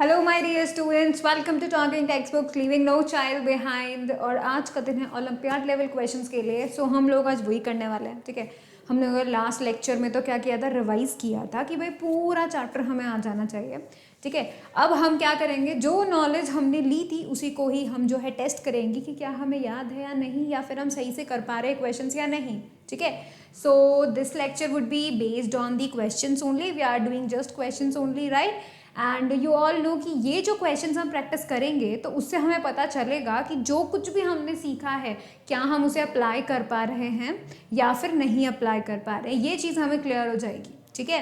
Hello my dear students, welcome to talking text books leaving no child behind. और आज का दिन है ओलंपियाड लेवल क्वेश्चंस के लिए। सो हम लोग आज वही करने वाले हैं, ठीक है। हमने अगर लास्ट लेक्चर में तो क्या किया था, रिवाइज किया था कि भाई पूरा चैप्टर हमें आ जाना चाहिए, ठीक है। अब हम क्या करेंगे, जो नॉलेज हमने ली थी उसी को ही हम जो है टेस्ट करेंगे कि क्या हमें याद है या नहीं, या फिर हम सही से कर पा रहे हैं क्वेश्चंस या नहीं, ठीक है। So this lecture would be based on the questions only. We are doing just questions only, right. And you all know कि ये जो क्वेश्चंस हम प्रैक्टिस करेंगे तो उससे हमें पता चलेगा कि जो कुछ भी हमने सीखा है क्या हम उसे अप्लाई कर पा रहे हैं या फिर नहीं अप्लाई कर पा रहे हैं, ये चीज़ हमें क्लियर हो जाएगी, ठीक है।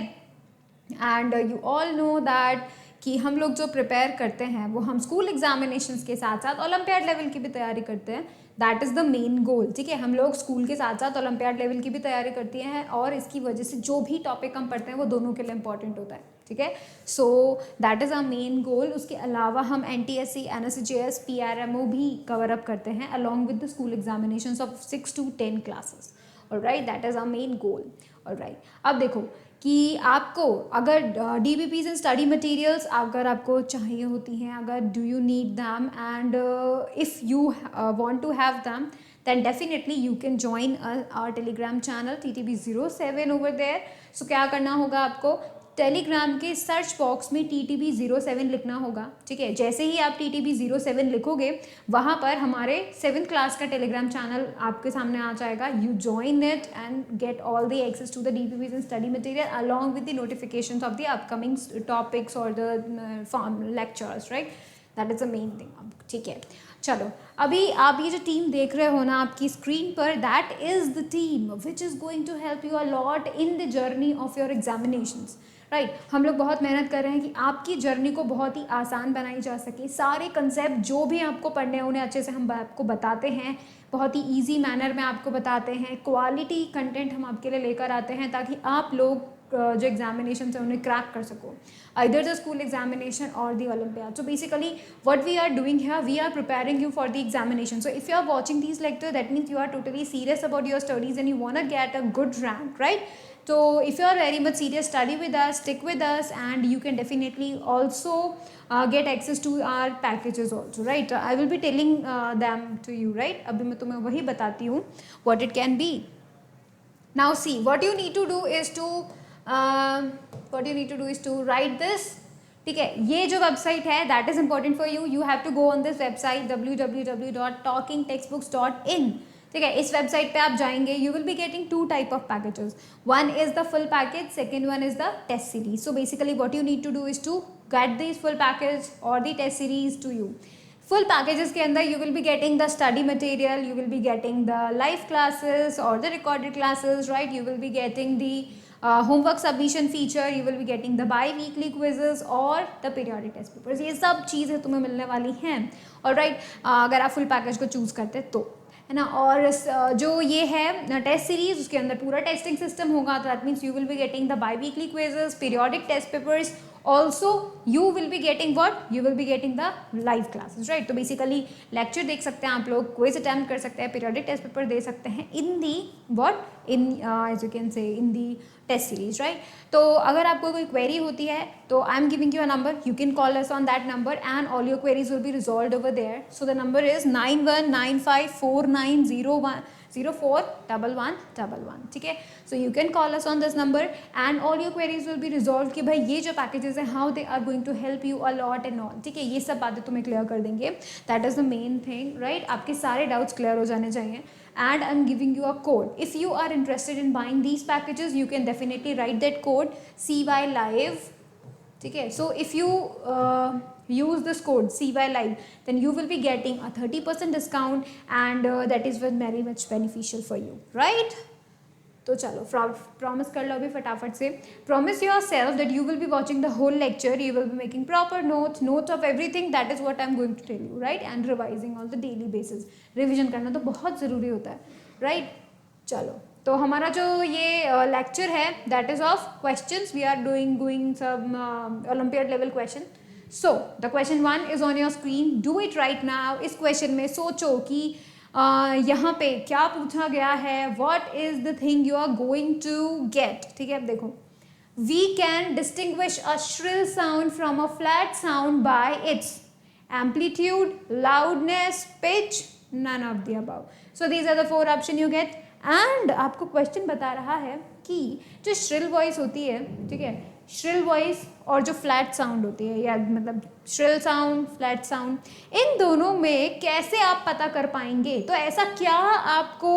And you all know that कि हम लोग जो प्रिपेयर करते हैं वो हम स्कूल एग्जामिनेशंस के साथ साथ ओलंपियाड लेवल की भी तैयारी करते हैं। That is the main goal, ठीक है। हम लोग स्कूल के साथ साथ ओलंपियाड लेवल की भी तैयारी करती हैं और इसकी वजह से जो भी टॉपिक हम पढ़ते हैं वो दोनों के लिए इंपॉर्टेंट होता है, ठीक है। So that is our main goal. उसके अलावा हम NTSC, NSCGS, PRMO भी कवर अप करते हैं along with the school examinations of 6 to 10 classes. Alright, that is our main goal. Alright, अब देखो कि आपको अगर DBPs एंड स्टडी मटेरियल्स अगर आपको चाहिए होती हैं, अगर do you need them and if you want to have them then definitely you can join our telegram channel TTB07 over there। so क्या करना होगा आपको, टेलीग्राम के सर्च बॉक्स में TTB07 लिखना होगा, ठीक है। जैसे ही आप TTB07 लिखोगे वहाँ पर हमारे 7th क्लास का टेलीग्राम चैनल आपके सामने आ जाएगा। You join it and get all the access to the DPPs and study material along with the notifications of the upcoming topics और the lectures, right. That is the main thing, ठीक है। चलो, अभी आप ये जो टीम देख रहे हो ना आपकी स्क्रीन पर, that is the team which is going to help you a lot in the journey of your examinations, right. हम लोग बहुत मेहनत कर रहे हैं कि आपकी जर्नी को बहुत ही आसान बनाई जा सके। सारे कंसेप्ट जो भी आपको पढ़ने हैं उन्हें अच्छे से हम आपको बताते हैं, बहुत ही ईजी मैनर में आपको बताते हैं। क्वालिटी कंटेंट हम आपके लिए लेकर आते हैं ताकि आप लोग जो एग्जामिनेशन है उन्हें क्रैक कर सको, either the school examination or the Olympiad। So basically what we are doing here, we are preparing you for the examination। So if you are watching these lectures, that means you are totally serious about your studies and you want to get a good rank, right? So if you are very much serious, study with us, stick with us, and you can definitely also get access to our packages also, right? I will be telling them to you, right? अभी मैं तुम्हें वही बताती हूँ what it can be। Now see, what you need to do is to write this, ठीक है। ये जो वेबसाइट है that is important for you. You have to go on this website www.talkingtextbooks.in, ठीक है। इस वेबसाइट पे आप जाएंगे, you will be getting 2 type of packages. One is the full package, second one is the test series. So basically what you need to do is to get this full package और the test series to you. Full packages के अंदर you will be getting the study material, you will be getting the live classes और the recorded classes, right. You will be getting the homework submission feature, you will be getting the by weekly quizzes और the periodic test papers. ये सब चीज़ें तुम्हें मिलने वाली हैं, और राइट, अगर आप फुल पैकेज को चूज़ करते तो, है ना। और जो ये है टेस्ट सीरीज, उसके अंदर पूरा टेस्टिंग सिस्टम होगा। तो that means you will be getting the by weekly quizzes, periodic test papers, also you will be getting what, you will be getting the live classes, right. तो basically lecture देख सकते हैं आप लोग, quiz attempt कर सकते हैं, periodic test paper दे सकते हैं in the what, in as you can say in the test series, right. तो अगर आपको कोई क्वेरी होती है तो I am giving you a number, you can call us on that number and all your queries will be resolved over there. So the number is 919549041111, ठीक है। So you can call us on this number and all your queries will be resolved कि भाई ये जो packages हैं how they are going to help you a lot and all, ठीक है। ये सब बातें तुम्हें क्लियर कर देंगे, that is the main thing, right. आपके सारे डाउट्स क्लियर हो जाने चाहिए। And I'm giving you a code. If you are interested in buying these packages, you can definitely write that code CY Live, ठीक है। So if you use this code CY Live, then you will be getting a 30% discount and that is very much beneficial for you, right? तो चलो promise कर लो अभी फटाफट से। Promise yourself that you will be watching the whole lecture, you will be making proper notes of everything, that is what I am going to tell you, right. And revising on the daily basis, revision करना तो बहुत ज़रूरी होता है, right. चलो, तो हमारा जो ये लेक्चर है that is of questions, we are doing some olympiad level question. So the question 1 is on your screen, do it right now. इस क्वेश्चन में सोचो कि यहाँ पे क्या पूछा गया है, what is the thing you are going to get, ठीक है। अब देखो We can distinguish a shrill sound from a flat sound by its amplitude, loudness, pitch, none of the above. So these are the four option you get. And आपको question बता रहा है कि जो श्रिल वॉइस होती है, ठीक है, श्रिल वॉइस और जो फ्लैट साउंड होती है, या मतलब श्रिल साउंड, फ्लैट साउंड, इन दोनों में कैसे आप पता कर पाएंगे? तो ऐसा क्या आपको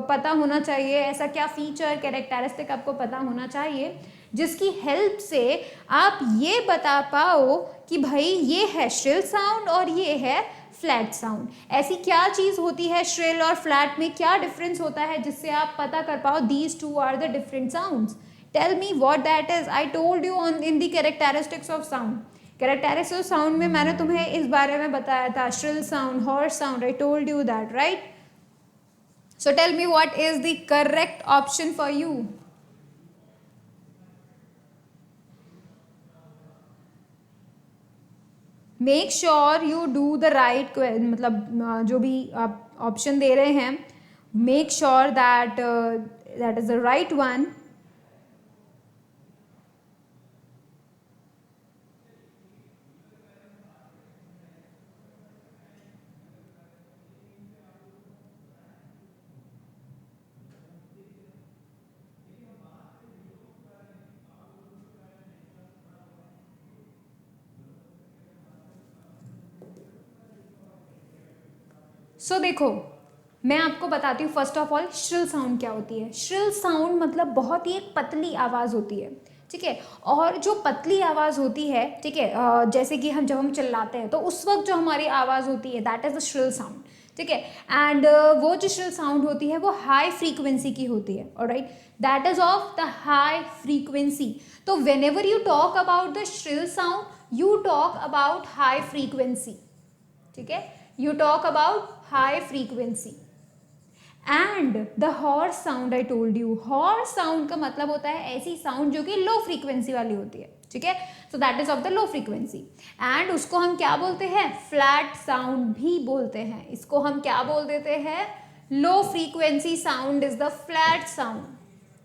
पता होना चाहिए, ऐसा क्या फीचर, कैरेक्टरिस्टिक आपको पता होना चाहिए जिसकी हेल्प से आप ये बता पाओ कि भाई ये है श्रिल साउंड और ये है फ्लैट साउंड? ऐसी क्या चीज़ होती है श्रिल और फ्लैट में, क्या डिफरेंस होता है जिससे आप पता कर पाओ these two are the different sounds? Tell me what that is. I told you on in the characteristics of sound. Characteristics of sound में मैंने तुम्हें इस बारे में बताया था, shrill sound, hoarse sound. I told you that, right? So tell me what is the correct option for you. Make sure you do the right, मतलब जो भी आप ऑप्शन दे रहे हैं, make sure that that is the right one. So देखो, मैं आपको बताती हूँ first of all shrill sound क्या होती है. श्रिल साउंड मतलब बहुत ही एक पतली आवाज़ होती है, ठीक है. और जो पतली आवाज़ होती है, ठीक है, जैसे कि जब हम चिल्लाते हैं तो उस वक्त जो हमारी आवाज़ होती है that is the shrill sound, ठीक है. एंड वो जो श्रिल साउंड होती है वो हाई फ्रीक्वेंसी की होती है, alright, that is of the high frequency. तो whenever you talk about the shrill sound you talk about high frequency, ठीक है, you talk about high frequency. And the hoarse sound I told you, hoarse sound का मतलब होता है ऐसी sound जो कि लो फ्रीक्वेंसी वाली होती है, ठीक है. So that is of the low frequency. And उसको हम क्या बोलते हैं? फ्लैट साउंड भी बोलते हैं. इसको हम क्या बोल देते हैं? Low frequency sound is the flat sound,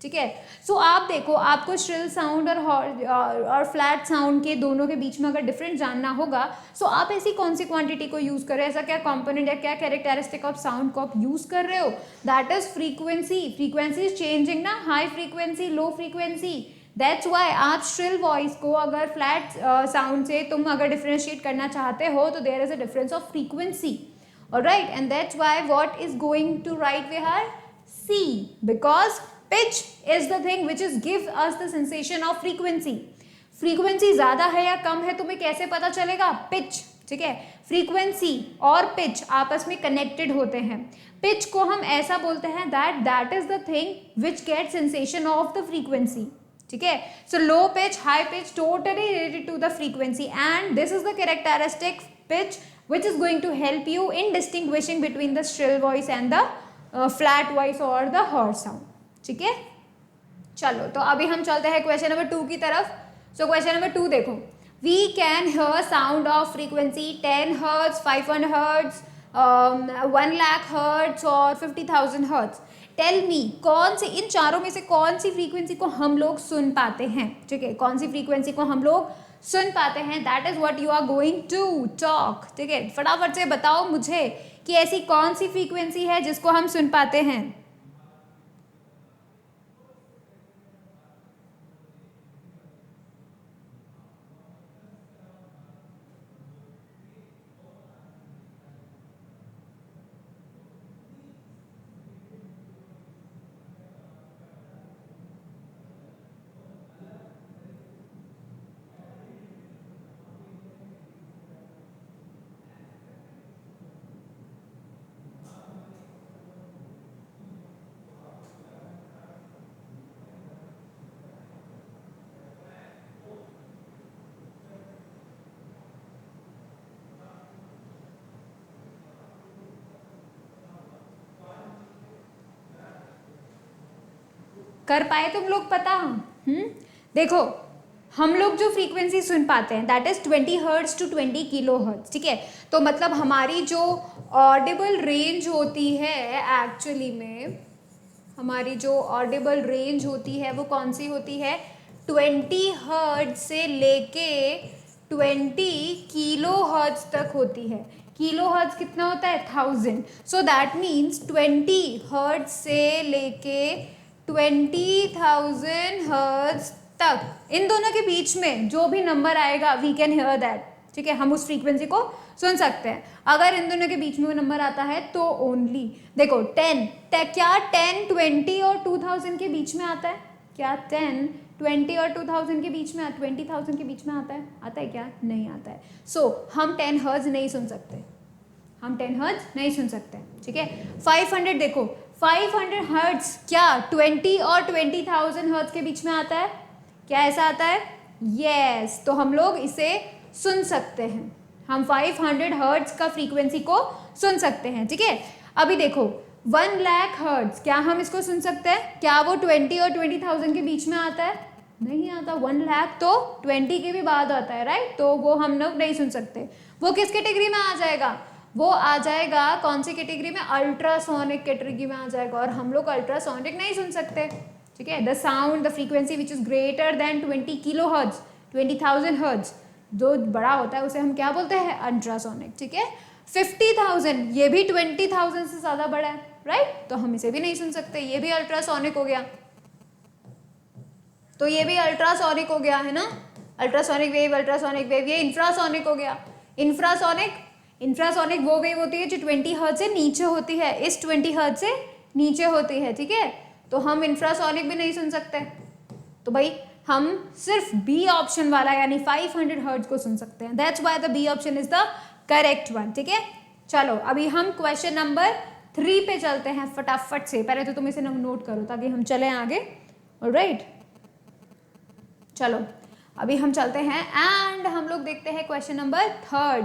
ठीक है. सो आप देखो, आपको श्रिल साउंड और फ्लैट साउंड के दोनों के बीच में अगर डिफरेंस जानना होगा, सो आप ऐसी कौन सी क्वांटिटी को यूज़ कर रहे हो, ऐसा क्या कंपोनेंट या क्या कैरेक्टरिस्टिक ऑफ साउंड को आप यूज़ कर रहे हो? That is frequency. Frequency is changing ना, high frequency, low frequency. That's why आप श्रिल वॉइस को अगर फ्लैट साउंड से तुम अगर डिफ्रेंशिएट करना चाहते हो तो there is a difference of frequency, alright. And that's why what is going to right we are C, because pitch is the thing which is gives us the sensation of frequency. Frequency ज़्यादा है या कम है तुम्हें कैसे पता चलेगा? Pitch, ठीक है. फ्रीक्वेंसी और पिच आपस में कनेक्टेड होते हैं. पिच को हम ऐसा बोलते हैं that is the thing which get sensation of the frequency, ठीक है. So low pitch, high pitch totally related to the frequency, and this is the characteristic pitch which is going to help you in distinguishing between the shrill voice and the flat voice और the horse sound, ठीक है. चलो, तो अभी हम चलते हैं question number 2 की तरफ. सो क्वेश्चन नंबर 2 देखो, we can hear sound of frequency 10 hertz, 500 hertz, 1 lakh hertz और 50,000 हर्ट्ज. टेल मी कौन सी, इन चारों में से कौन सी फ्रीक्वेंसी को हम लोग सुन पाते हैं, ठीक है, कौन सी फ्रीक्वेंसी को हम लोग सुन पाते हैं? That is what you are going to talk, ठीक है. फटाफट से बताओ मुझे कि ऐसी कौन सी फ्रीक्वेंसी है जिसको हम सुन पाते हैं. कर पाए तुम लोग पता? देखो, हम लोग जो फ्रीक्वेंसी सुन पाते हैं that is 20 hertz to 20 kilohertz, ठीक है. तो मतलब हमारी जो ऑडिबल रेंज होती है, एक्चुअली में हमारी जो ऑडिबल रेंज होती है वो कौन सी होती है? 20 हर्ट्ज से लेके 20 किलो हर्ट्ज तक होती है। किलो हर्ट्ज कितना होता है? 1000। सो दैट मीन्स 20 हर्ट्ज से लेके 20,000 हर्ट्ज तक, इन दोनों के बीच में जो भी नंबर आएगा वी कैन हियर दैट, ठीक है, हम उस फ्रीक्वेंसी को सुन सकते हैं। अगर इन दोनों के बीच में वो नंबर आता है तो ओनली, देखो 10, क्या 10 20 और 2000 के बीच में आता है? क्या 10 20 और 2000 के बीच में, 20,000 के बीच में आता है? आता है क्या? नहीं आता है। सो हम 10 हर्ट्ज नहीं सुन सकते, हम 10 हर्ट्ज नहीं सुन सकते, ठीक है। 500 देखो, 500 हर्ट्ज क्या 20 और 20,000 हर्ट्ज के बीच में आता है? क्या ऐसा आता है? यस, तो हम लोग इसे सुन सकते हैं, हम 500 हर्ट्ज का फ्रीक्वेंसी को सुन सकते हैं, ठीक है। अभी देखो 1 लाख हर्ट्ज, क्या हम इसको सुन सकते हैं? क्या वो 20 और 20,000 के बीच में आता है? नहीं आता। 1 लाख तो 20 के भी बाद आता है, राइट, तो वो हम लोग नहीं सुन सकते। वो किस कैटेगरी में आ जाएगा? वो आ जाएगा कौन सी कैटेगरी में? अल्ट्रासोनिक कैटेगरी में आ जाएगा, और हम लोग अल्ट्रासोनिक नहीं सुन सकते, ठीक है। The sound, the frequency which is greater than 20 kilo hertz, 20,000 hertz, जो बड़ा होता है उसे हम क्या बोलते हैं? अल्ट्रासोनिक, ठीक है। 50,000 ये भी 20,000 से ज्यादा बड़ा है, राइट, तो हम इसे भी नहीं सुन सकते, ये भी अल्ट्रासोनिक हो गया। तो ये भी अल्ट्रासोनिक हो गया है ना, अल्ट्रासोनिक वेव, अल्ट्रासोनिक वेव। ये इंफ्रासोनिक हो गया। इंफ्रासोनिक वो वेव होती है जो 20 हर्ट्ज से नीचे होती है, इस 20 हर्ट्ज से नीचे होती है, ठीक है। तो हम इंफ्रासोनिक भी नहीं सुन सकते, तो भाई हम सिर्फ बी ऑप्शन वाला यानी 500 हर्ट्ज को सुन सकते हैं। That's why the B option is the correct one, ठीक है। चलो अभी हम क्वेश्चन नंबर 3 पे चलते हैं फटाफट से। पहले तो तुम इसे नोट करो ताकि हम चलें आगे, ऑलराइट। चलो अभी हम चलते हैं एंड हम लोग देखते हैं question number 3।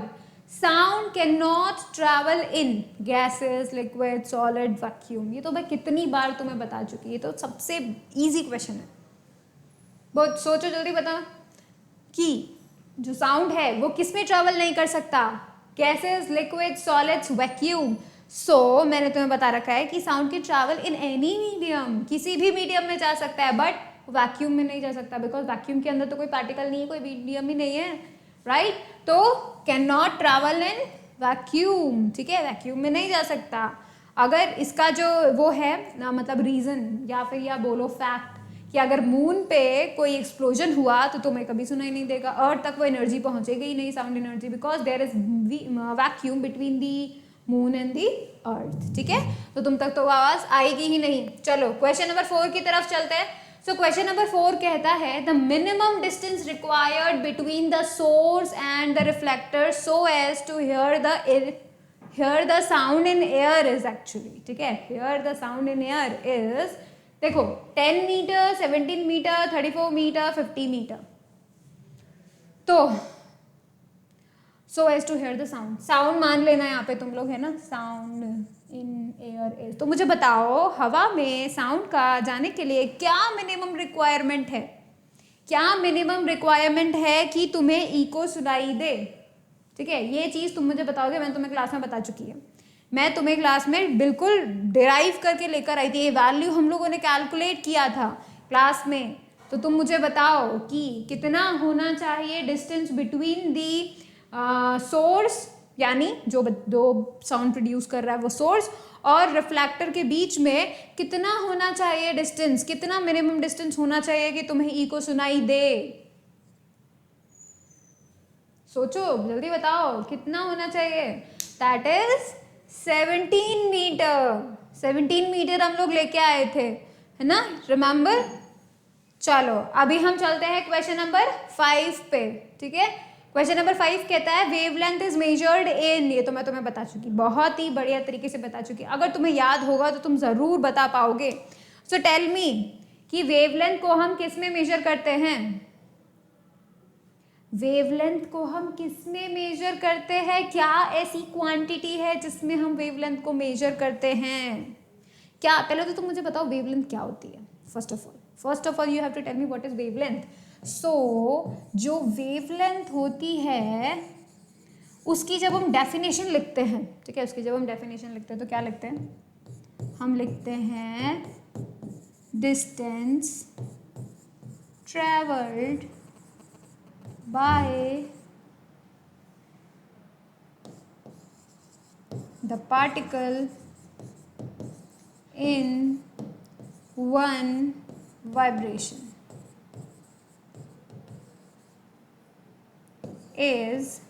Sound can not travel in gases, liquid, solid, vacuum. ये तो मैं कितनी बार तुम्हें बता चुकी, ये तो सबसे इजी क्वेश्चन है। बहुत सोचो, जल्दी बताओ कि जो साउंड है वो किस में ट्रैवल नहीं कर सकता? Gases, liquid, solids, vacuum. So मैंने तुम्हें बता रखा है कि साउंड की ट्रैवल इन एनी मीडियम, किसी भी मीडियम में जा सकता है, बट वैक्यूम में नहीं जा सकता, बिकॉज वैक्यूम के अंदर तो कोई पार्टिकल नहीं है, कोई मीडियम ही नहीं है, राइट। तो can not travel in vacuum, ठीक है, वैक्यूम में नहीं जा सकता। अगर इसका जो वो है ना, मतलब रीजन या फिर या बोलो फैक्ट, कि अगर मून पे कोई एक्सप्लोजन हुआ तो तुम्हें कभी सुनाई नहीं देगा, अर्थ तक वो एनर्जी पहुंचेगी ही नहीं, sound energy, because there is vacuum between the moon and the earth, ठीक है। तो तुम तक तो आवाज आएगी ही नहीं। चलो क्वेश्चन नंबर 4 की तरफ चलते हैं। सो क्वेश्चन नंबर 4 कहता है the minimum distance required between the source and the reflector so as to hear the sound in air is actually, ठीक है, hear the sound in air is, देखो 10 metre, 17 metre, 34 metre, 50 meter. तो so as to hear the sound, sound मान लेना यहाँ पे तुम लोग, है ना, साउंड इन एयर इज। तो मुझे बताओ हवा में साउंड का जाने के लिए क्या मिनिमम रिक्वायरमेंट है? क्या मिनिमम रिक्वायरमेंट है कि तुम्हें इको सुनाई दे, ठीक है। ये चीज तुम मुझे बताओगे, मैंने तुम्हें क्लास में बता चुकी है, मैं तुम्हें क्लास में बिल्कुल डिराइव करके लेकर आई थी, ये वैल्यू हम लोगों ने कैलकुलेट किया था क्लास में। तो तुम मुझे बताओ कि कितना होना चाहिए डिस्टेंस बिटवीन दी सोर्स, यानी जो साउंड प्रोड्यूस कर रहा है वो सोर्स, और रिफ्लेक्टर के बीच में कितना होना चाहिए डिस्टेंस, कितना मिनिमम डिस्टेंस होना चाहिए कि तुम्हें इको सुनाई दे? सोचो, जल्दी बताओ कितना होना चाहिए। That is 17 metre. 17 मीटर हम लोग लेके आए थे, है ना, रिमेंबर। चलो अभी हम चलते हैं क्वेश्चन नंबर 5 पे, ठीक है। क्वेश्चन नंबर 5 कहता है वेवलेंथ इज मेजर्ड इन, ये तो मैं तुम्हें बता चुकी, बहुत ही बढ़िया तरीके से बता चुकी, अगर तुम्हें याद होगा तो तुम जरूर बता पाओगे। सो टेल मी कि वेवलेंथ को हम किस में मेजर करते हैं? वेवलेंथ को हम किस में मेजर करते हैं? क्या ऐसी क्वांटिटी है जिसमें हम वेवलेंथ को मेजर करते हैं? क्या, पहले तो तुम मुझे बताओ वेवलेंथ क्या होती है। First of all you have to tell me what is wavelength. So जो वेवलेंथ होती है उसकी जब हम डेफिनेशन लिखते हैं, ठीक है, उसकी जब हम डेफिनेशन लिखते हैं तो क्या लिखते हैं? हम लिखते हैं distance traveled by the particle in one vibration is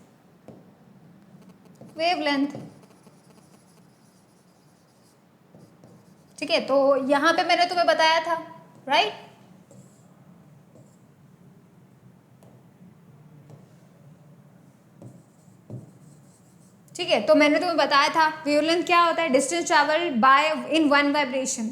wavelength. ठीक है, तो यहां पे मैंने तुम्हें बताया था, राइट? ठीक है, तो मैंने तुम्हें बताया था वेवलेंथ क्या होता है, distance travel by in one vibration.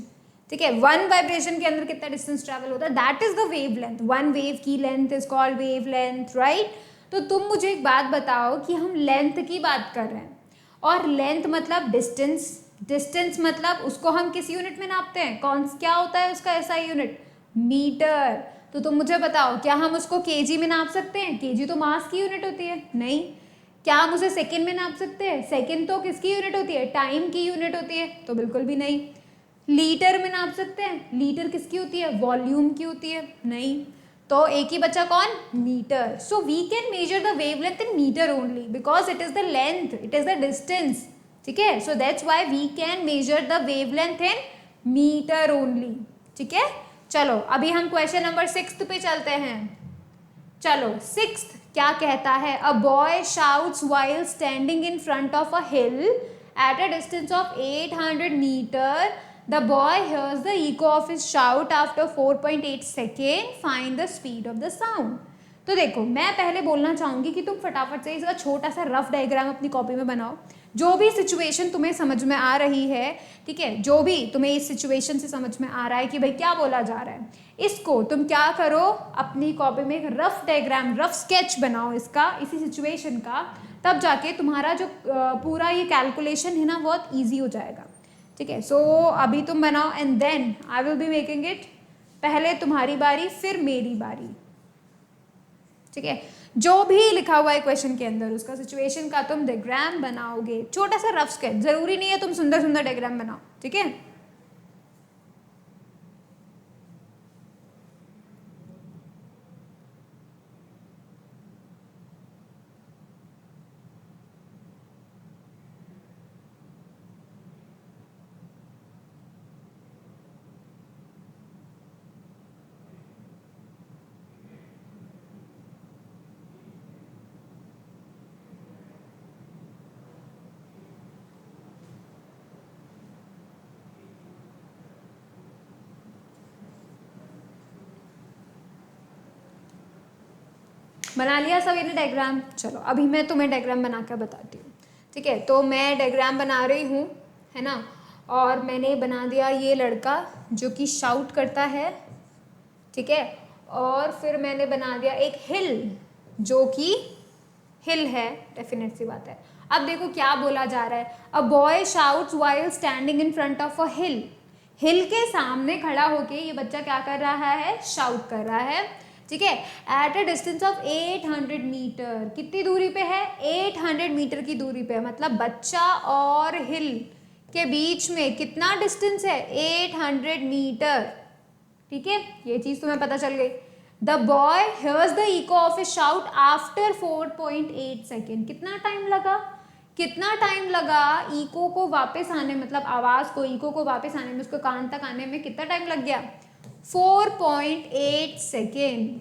ठीक है, वन वाइब्रेशन के अंदर कितना डिस्टेंस ट्रैवल होता है, that is the wavelength. One wave की length is called wavelength, right? तो तुम मुझे एक बात बताओ कि हम लेंथ की बात कर रहे हैं और लेंथ मतलब डिस्टेंस. डिस्टेंस मतलब उसको हम किस यूनिट में नापते हैं, कौन क्या होता है उसका ऐसा यूनिट, मीटर. तो तुम मुझे बताओ क्या हम उसको केजी में नाप सकते हैं? केजी तो मास की यूनिट होती है. नहीं. क्या हम उसे सेकेंड में नाप सकते हैं? सेकेंड तो किसकी यूनिट होती है, टाइम की यूनिट होती है. तो बिल्कुल भी नहीं. लीटर में नाप सकते हैं? लीटर किसकी होती है, वॉल्यूम की होती है. नहीं. तो एक ही बचा कौन, metre. So we can measure the wavelength in metre only because it is the length, it is the distance. ठीक है, so that's why we can measure the wavelength in metre only. ठीक है, चलो अभी हम क्वेश्चन नंबर 6 पे चलते हैं. चलो 6 क्या कहता है, a boy shouts while standing in front of a hill at a distance of 800 metre. The boy hears the echo of his shout after 4.8 second. Find the speed of the sound. तो देखो मैं पहले बोलना चाहूंगी कि तुम फटाफट से इसका छोटा सा रफ डायग्राम अपनी कॉपी में बनाओ. जो भी सिचुएशन तुम्हें समझ में आ रही है, ठीक है, जो भी तुम्हें इस सिचुएशन से समझ में आ रहा है कि भाई क्या बोला जा रहा है, इसको तुम क्या करो, अपनी कॉपी में एक रफ डायग्राम, रफ स्केच बनाओ इसका, इसी सिचुएशन का. तब जाके तुम्हारा जो पूरा ये कैलकुलेशन है ना बहुत ईजी हो जाएगा. ठीक है, सो अभी तुम बनाओ and then I will be making it. पहले तुम्हारी बारी फिर मेरी बारी. ठीक है, जो भी लिखा हुआ है क्वेश्चन के अंदर उसका सिचुएशन का तुम डायग्राम बनाओगे, छोटा सा रफ स्केच. जरूरी नहीं है तुम सुंदर सुंदर डायग्राम बनाओ. ठीक है, बना लिया सब ने डायग्राम. चलो अभी मैं तुम्हें डायग्राम बना कर बताती हूँ. ठीक है, तो मैं डायग्राम बना रही हूँ, है ना, और मैंने बना दिया ये लड़का जो कि शाउट करता है. ठीक है, और फिर मैंने बना दिया एक हिल जो कि हिल है, डेफिनेट सी बात है. अब देखो क्या बोला जा रहा है, a boy shouts while standing in front of a hill. Hill के सामने खड़ा होके ये बच्चा क्या कर रहा है, शाउट कर रहा है. ठीक है, at a distance of 800 metre. कितनी दूरी पे है, 800 मीटर की दूरी पे. मतलब बच्चा और हिल के बीच में कितना डिस्टेंस है, 800 मीटर. ठीक है, ये चीज तुम्हें पता चल गई. The boy hears the eco of A shout after 4.8 second. कितना टाइम लगा, कितना टाइम लगा इको को वापस आने, मतलब आवाज को, इको को वापस आने में, उसको कान तक आने में कितना टाइम लग गया, 4.8 सेकेंड.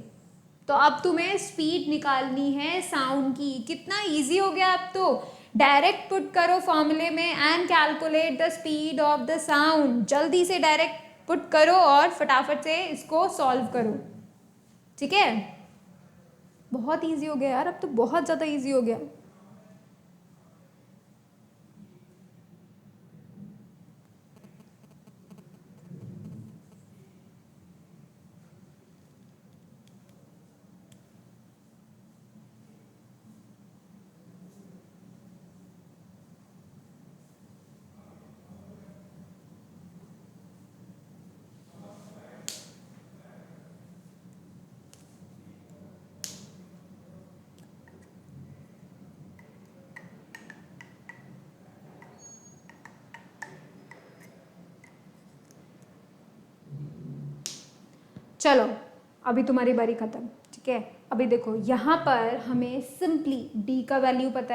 तो अब तुम्हें स्पीड निकालनी है साउंड की. कितना इजी हो गया अब तो. डायरेक्ट पुट करो फॉर्मूले में and calculate the speed of the sound. जल्दी से डायरेक्ट पुट करो और फटाफट से इसको सॉल्व करो. ठीक है, बहुत इजी हो गया यार, अब तो बहुत ज़्यादा इजी हो गया. चलो अभी तुम्हारी बारी खत्म, ठीक है। अभी देखो यहाँ पर हमें सिंपली डी का वैल्यू पता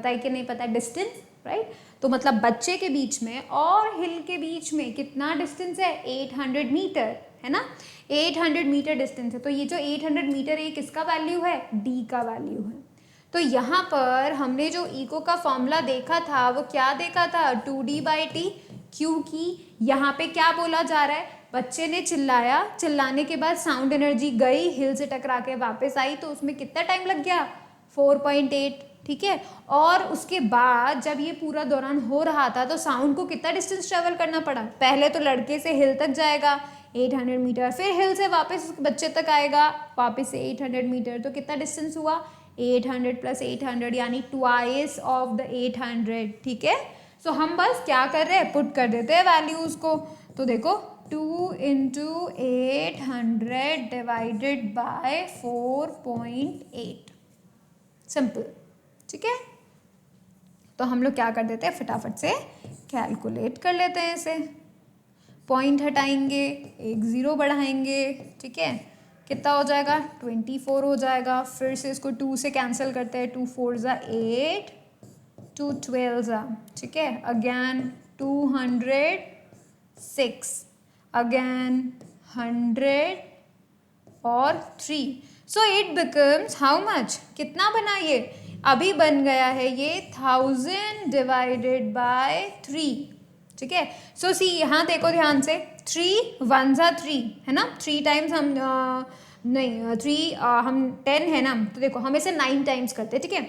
है कि नहीं पता है, डिस्टेंस, राइट। तो मतलब बच्चे के बीच में और हिल के बीच में कितना डिस्टेंस है, 800 मीटर, है ना। 800 मीटर डिस्टेंस है। तो ये जो 800 मीटर है, किसका वैल्यू है, डी का वैल्यू है। तो यहाँ पर हमने जो इको का फॉर्मूला देखा था वो क्या देखा था, 2D/T, क्योंकि यहाँ पे क्या बोला जा रहा है, बच्चे ने चिल्लाया, चिल्लाने के बाद साउंड एनर्जी गई, हिल से टकरा के वापस आई, तो उसमें कितना टाइम लग गया, 4.8, ठीक है। और उसके बाद जब ये पूरा दौरान हो रहा था तो साउंड को कितना डिस्टेंस ट्रेवल करना पड़ा, पहले तो लड़के से हिल तक जाएगा 800 मीटर, फिर हिल से वापस बच्चे तक आएगा वापस से 800 मीटर, तो कितना डिस्टेंस हुआ, 800 + 800 यानी ट्वाइस ऑफ द 800, ठीक है। सो हम बस क्या कर रहे हैं, पुट कर देते हैं वैल्यूज को। तो देखो 2 × 800 डिवाइडेड बाय 4.8, सिंपल, ठीक है। तो हम लोग क्या कर देते हैं, फटाफट से कैलकुलेट कर लेते हैं इसे। पॉइंट हटाएंगे, एक ज़ीरो बढ़ाएंगे, ठीक है, कितना हो जाएगा, 24 हो जाएगा। फिर से इसको 2 से कैंसिल करते हैं, 2 4 = 8, 2 12 ठीक है, अगेन 206, अगेन 100 और 3, so it becomes how much, कितना बना ये, अभी बन गया है ये 1000 डिवाइडेड बाय 3, ठीक है। सो सी यहाँ देखो ध्यान से, 3 1 = 3 है ना, 3 टाइम्स हम नहीं 3 हम 10 है ना, तो देखो हम इसे 9 टाइम्स करते हैं, ठीक है।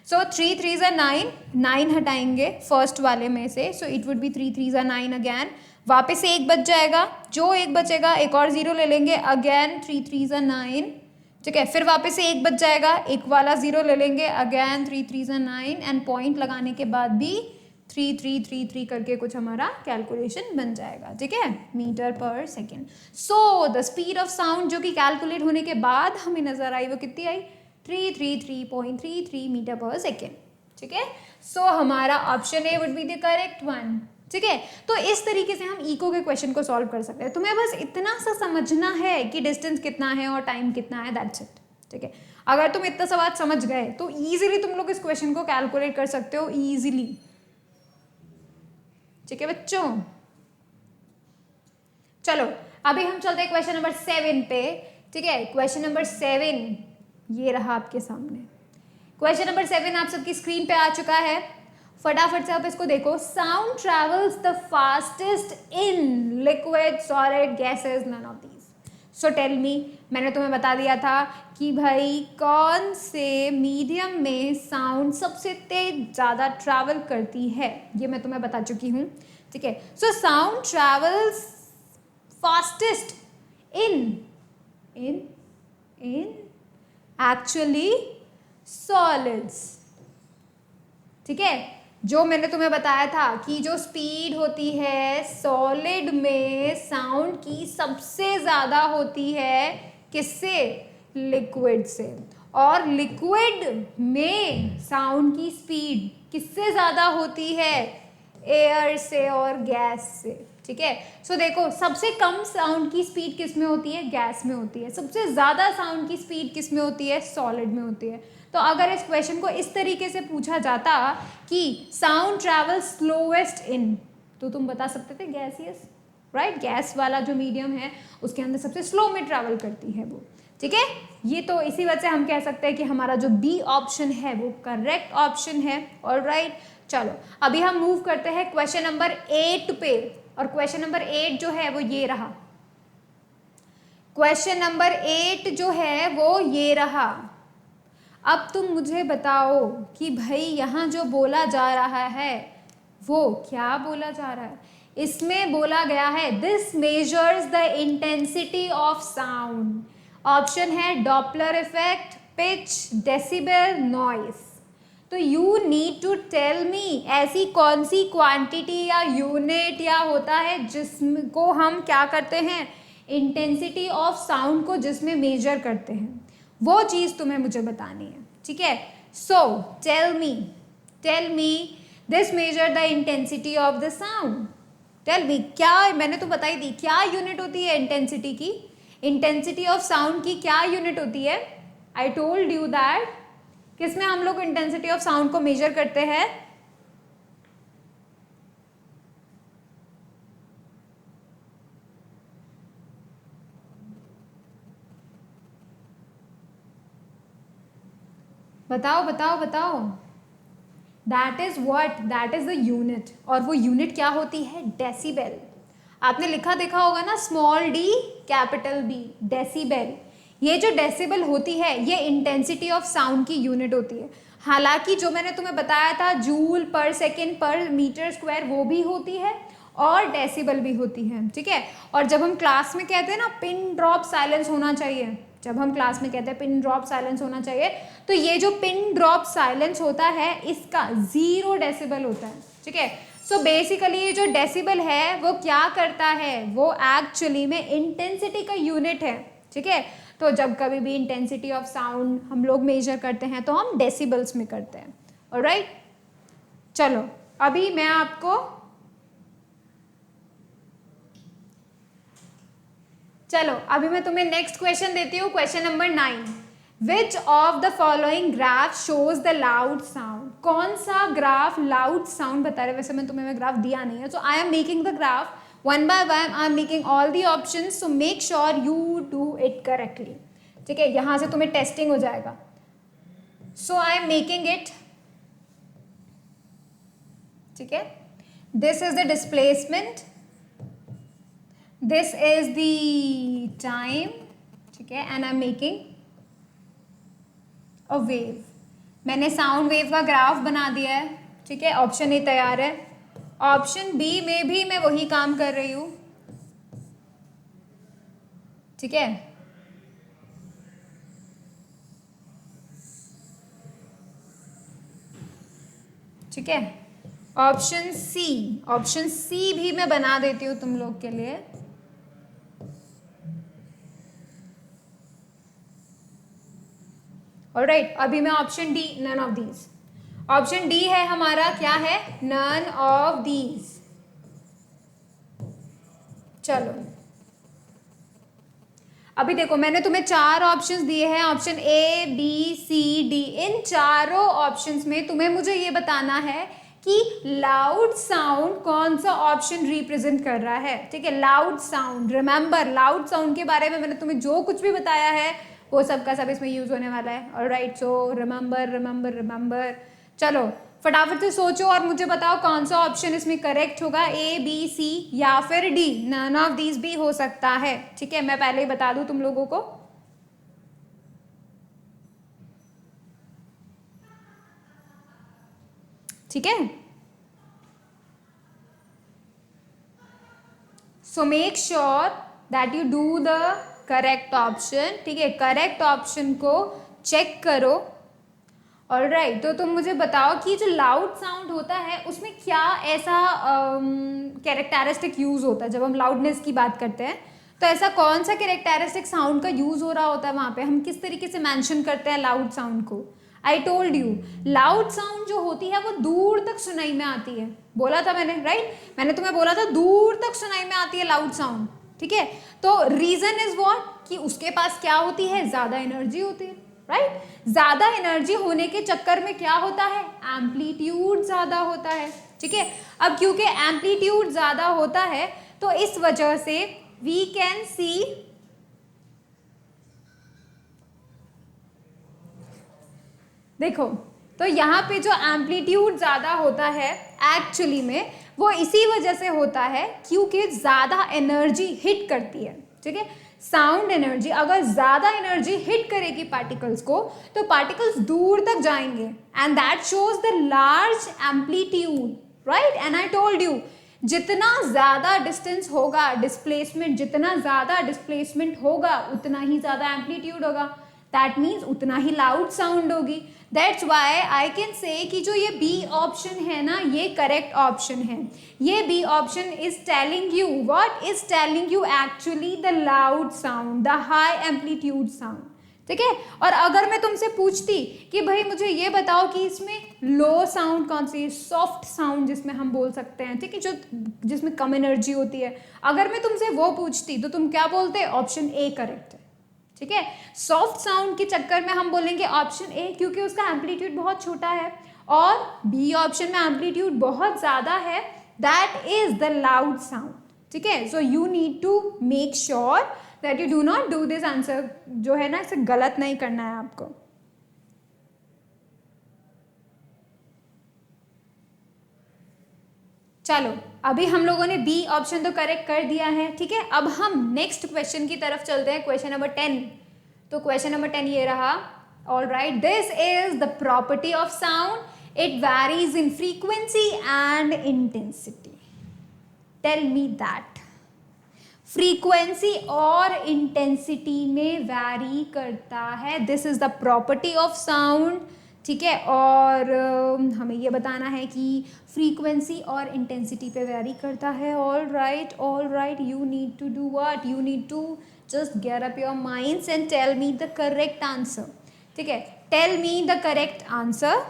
सो 3 3 = 9, 9 हटाएंगे फर्स्ट वाले में से, so it would be 3 3 = 9 again, वापस से एक बच जाएगा, जो एक बचेगा एक और ज़ीरो ले लेंगे, अगैन 3 3 = 9, ठीक है। फिर वापस से एक बच जाएगा, एक वाला ज़ीरो ले लेंगे, अगैन 3 3 = 9, एंड पॉइंट लगाने के बाद भी 3 3 3 3 करके कुछ हमारा कैलकुलेशन बन जाएगा, ठीक है, मीटर पर second. So the speed of sound जो कि कैलकुलेट होने के बाद हमें नजर आई वो कितनी आई, 333.33 मीटर पर सेकेंड, ठीक है। सो हमारा option A would be the correct one, ठीक है। तो इस तरीके से हम इको के क्वेश्चन को सॉल्व कर सकते हैं। तुम्हें बस इतना सा समझना है कि डिस्टेंस कितना है और टाइम कितना है, दैट्स इट, ठीक है। अगर तुम इतना सा बात समझ गए तो इजीली तुम लोग इस क्वेश्चन को कैलकुलेट कर सकते हो, इजीली, ठीक है बच्चों। चलो अभी हम चलते हैं क्वेश्चन नंबर 7 पे, ठीक है। क्वेश्चन नंबर 7 ये रहा आपके सामने। क्वेश्चन नंबर 7 आप सबकी स्क्रीन पे आ चुका है, फटाफट से आप इसको देखो। Sound travels the fastest in liquid, solid, gases, none of these. So tell me, मैंने तुम्हें बता दिया था कि भाई कौन से मीडियम में साउंड सबसे तेज ज़्यादा ट्रैवल करती है, ये मैं तुम्हें बता चुकी हूँ, ठीक है। So sound travels fastest in actually solids, ठीक है। जो मैंने तुम्हें बताया था कि जो स्पीड होती है सॉलिड में साउंड की सबसे ज़्यादा होती है किससे, लिक्विड से, और लिक्विड में साउंड की स्पीड किससे ज़्यादा होती है, एयर से और गैस से, ठीक है। सो देखो सबसे कम साउंड की स्पीड किस में होती है, गैस में होती है, सबसे ज़्यादा साउंड की स्पीड किस में होती है, सॉलिड में होती है। तो अगर इस क्वेश्चन को इस तरीके से पूछा जाता कि साउंड ट्रैवल स्लोएस्ट इन, तो तुम बता सकते थे गैसियस, राइट, गैस वाला जो मीडियम है उसके अंदर सबसे स्लो में ट्रैवल करती है वो, ठीक है। ये तो इसी वजह से हम कह सकते हैं कि हमारा जो बी ऑप्शन है वो करेक्ट ऑप्शन है, ऑलराइट। चलो अभी हम मूव करते हैं क्वेश्चन नंबर 8 पे, और क्वेश्चन नंबर 8 जो है वो ये रहा। क्वेश्चन नंबर 8 जो है वो ये रहा। अब तुम मुझे बताओ कि भाई यहाँ जो बोला जा रहा है वो क्या बोला जा रहा है। इसमें बोला गया है this measures the intensity of sound. Option है Doppler effect, pitch, decibel, noise. तो you need to tell me ऐसी कौन सी क्वांटिटी या यूनिट या होता है जिसको हम क्या करते हैं, इंटेंसिटी ऑफ साउंड को जिसमें मेजर करते हैं, वो चीज़ तुम्हें मुझे बतानी है, ठीक है। So tell me this measure the intensity of the sound, tell me. क्या मैंने तो बताई दी, क्या यूनिट होती है इंटेंसिटी की, इंटेंसिटी ऑफ साउंड की क्या यूनिट होती है? आई टोल्ड यू दैट किसमें हम लोग इंटेंसिटी ऑफ साउंड को मेजर करते हैं? बताओ बताओ बताओ। That is what? That is the unit. और वो यूनिट क्या होती है? डेसिबल। आपने लिखा देखा होगा ना, small D capital B, decibel. ये जो डेसिबल होती है ये इंटेंसिटी ऑफ साउंड की यूनिट होती है। हालांकि जो मैंने तुम्हें बताया था जूल पर सेकेंड पर मीटर स्क्वायर वो भी होती है और डेसिबल भी होती है, ठीक है। और जब हम क्लास में कहते हैं ना पिन ड्रॉप साइलेंस होना चाहिए, जब हम क्लास में कहते हैं पिन ड्रॉप साइलेंस होना चाहिए, तो ये जो पिन ड्रॉप साइलेंस होता है इसका 0 डेसिबल होता है, ठीक है। सो बेसिकली ये जो डेसिबल है वो क्या करता है? वो एक्चुअली में इंटेंसिटी का यूनिट है, ठीक है। तो जब कभी भी इंटेंसिटी ऑफ साउंड हम लोग मेजर करते हैं तो हम डेसिबल्स में करते हैं, ऑलराइट। चलो अभी मैं आपको अभी मैं तुम्हें नेक्स्ट क्वेश्चन देती हूँ, question number 9। Which of the following graph shows the loud sound? कौन सा ग्राफ लाउड साउंड बता रहे? वैसे मैं तुम्हें ग्राफ दिया नहीं है, so I am making the graph one by one. I am making all the option, so make sure you do it correctly, ठीक है। यहां से तुम्हें टेस्टिंग हो जाएगा। So I am making it, ठीक है। This is the displacement, this is the time, ठीक है, and I am making a wave. मैंने साउंड वेव का ग्राफ बना दिया है, ठीक है। ऑप्शन ए तैयार है। ऑप्शन बी में भी मैं वही काम कर रही हूं, ठीक है। ठीक है, ऑप्शन सी भी मैं बना देती हूं तुम लोग के लिए। ऑलराइट, अभी मैं option D, none of these. Option D है हमारा, क्या है? None of these. चलो अभी देखो, मैंने तुम्हें 4 ऑप्शंस दिए हैं, option A B C D. इन चारों ऑप्शंस में तुम्हें मुझे ये बताना है कि लाउड साउंड कौन सा ऑप्शन रिप्रेजेंट कर रहा है, ठीक है। Loud sound, remember loud sound के बारे में मैंने तुम्हें जो कुछ भी बताया है वो सब का सब इसमें यूज होने वाला है, alright. So remember remember remember. चलो फटाफट से सोचो और मुझे बताओ कौन सा ऑप्शन इसमें करेक्ट होगा, ए बी सी या फिर डी। नन ऑफ दीज भी हो सकता है, ठीक है। मैं पहले ही बता दूं तुम लोगों को, ठीक है। So make sure that you do the correct option, ठीक है। करेक्ट ऑप्शन को चेक करो, ऑलराइट। तो तुम मुझे बताओ कि जो लाउड साउंड होता है उसमें क्या ऐसा कैरेक्टरिस्टिक यूज होता है? जब हम लाउडनेस की बात करते हैं तो ऐसा कौन सा कैरेक्टरिस्टिक साउंड का यूज हो रहा होता है वहां पे? हम किस तरीके से मेंशन करते हैं लाउड साउंड को? आई टोल्ड यू, लाउड साउंड जो होती है वो दूर तक सुनाई में आती है। बोला था मैंने, राइट? मैंने तुम्हें बोला था दूर तक सुनाई में आती है लाउड साउंड, ठीक है। तो रीजन इज व्हाट, कि उसके पास क्या होती है? ज्यादा एनर्जी होती है, राइट। ज्यादा एनर्जी होने के चक्कर में क्या होता है? एम्पलीट्यूड ज्यादा होता है, ठीक है। अब क्योंकि एम्पलीट्यूड ज्यादा होता है तो इस वजह से वी कैन सी, देखो तो यहाँ पे जो एम्पलीट्यूड ज्यादा होता है एक्चुअली में वो इसी वजह से होता है क्योंकि ज्यादा एनर्जी हिट करती है, ठीक है। साउंड एनर्जी अगर ज्यादा एनर्जी हिट करेगी पार्टिकल्स को तो पार्टिकल्स दूर तक जाएंगे and that shows the large amplitude, right. And I told you, जितना ज्यादा डिस्टेंस होगा डिस्प्लेसमेंट, जितना ज्यादा डिस्प्लेसमेंट होगा उतना ही ज्यादा एम्पलीट्यूड होगा, दैट मीन्स उतना ही लाउड साउंड होगी। That's why I can say कि जो ये बी ऑप्शन है ना ये करेक्ट ऑप्शन है। ये B option is telling you, what is telling you? Actually the loud sound, the high amplitude sound, ठीक है। और अगर मैं तुमसे पूछती कि भाई मुझे ये बताओ कि इसमें लो साउंड कौन सी, सॉफ्ट साउंड जिसमें हम बोल सकते हैं, ठीक है, जो जिसमें कम एनर्जी होती है, अगर मैं तुमसे वो पूछती तो तुम क्या बोलते? ऑप्शन ए करेक्ट है, ठीक है। सॉफ्ट साउंड के चक्कर में हम बोलेंगे ऑप्शन ए, क्योंकि उसका एम्पलीट्यूड बहुत छोटा है, और बी ऑप्शन में एम्पलीट्यूड बहुत ज़्यादा है, that is the loud sound, ठीक है। So you need to make sure that you do not do this answer, जो है ना इसे गलत नहीं करना है आपको। चलो अभी हम लोगों ने बी ऑप्शन तो करेक्ट कर दिया है, ठीक है। अब हम नेक्स्ट क्वेश्चन की तरफ चलते हैं, क्वेश्चन नंबर 10। तो क्वेश्चन नंबर 10 ये रहा, all right, this is the property of sound, it varies in frequency and intensity. Tell me that. Frequency और इंटेंसिटी में वैरी करता है, this is the property of sound, ठीक है। और हमें ये बताना है कि फ्रीक्वेंसी और इंटेंसिटी पे वैरी करता है। All right, you need to do what, you need to just get up your minds and tell me the correct answer, ठीक है। Tell me the correct answer.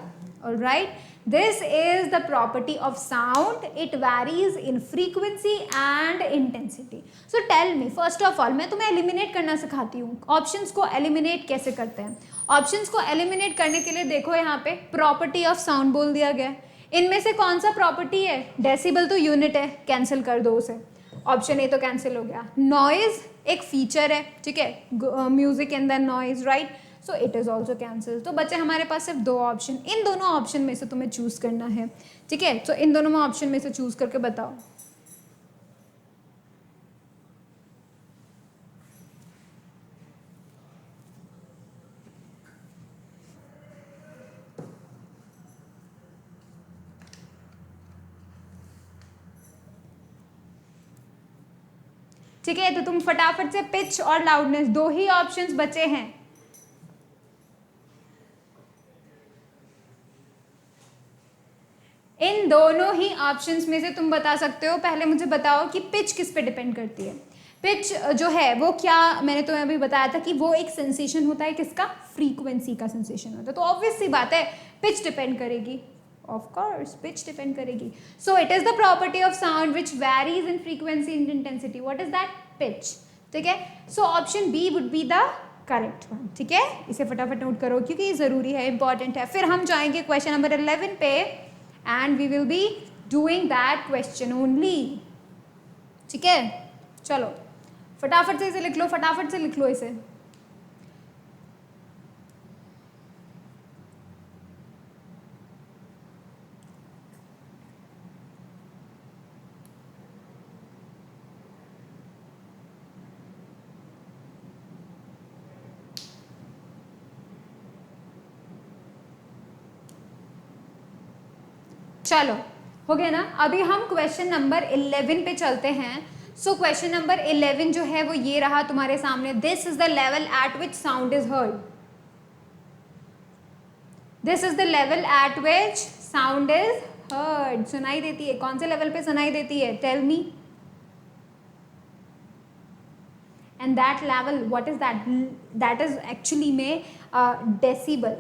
All right, this is the property of sound, it varies in frequency and intensity. So tell me, first of all, मैं तुम्हें eliminate करना सिखाती हूँ। Options को eliminate कैसे करते हैं? ऑप्शंस को एलिमिनेट करने के लिए देखो यहाँ पे प्रॉपर्टी ऑफ साउंड बोल दिया गया है, इनमें से कौन सा प्रॉपर्टी है? डेसिबल तो यूनिट है, कैंसिल कर दो उसे, ऑप्शन ए तो कैंसिल हो गया। नॉइज एक फीचर है, ठीक है, music and then noise, right, so it is also cancel. तो बच्चे हमारे पास सिर्फ दो ऑप्शन, इन दोनों ऑप्शन में से तुम्हें चूज करना है, ठीक है। तो इन दोनों में ऑप्शन में से चूज करके बताओ। ठीक है, तो तुम फटाफट से पिच और लाउडनेस, दो ही ऑप्शंस बचे हैं। इन दोनों ही ऑप्शंस में से तुम बता सकते हो। पहले मुझे बताओ कि पिच किस पे डिपेंड करती है। पिच जो है वो क्या, मैंने तुम्हें अभी बताया था कि वो एक सेंसेशन होता है, किसका? फ्रीक्वेंसी का सेंसेशन होता है। तो ऑब्वियस सी बात है पिच डिपेंड करेगी, ऑफ कोर्स पिच डिपेंड करेगी। So it is the property of sound which varies in frequency and intensity. What is that? Pitch, ठीक है। So option B would be the correct one, ठीक है। इसे फटाफट note करो क्योंकि ये जरूरी है, इंपॉर्टेंट है। फिर हम जाएंगे क्वेश्चन नंबर 11 पे and we will be doing that question only, ठीक है। चलो फटाफट से इसे लिख लो, फटाफट से लिख लो इसे। चलो हो गया ना। अभी हम क्वेश्चन नंबर 11 पे चलते हैं। सो क्वेश्चन नंबर 11 जो है वो ये रहा तुम्हारे सामने, this is the level eight which sound is heard. This is the level eight which sound is heard, सुनाई देती है। कौन से लेवल पे सुनाई देती है? Tell me. And that level what is that? That is actually में डेसिबल,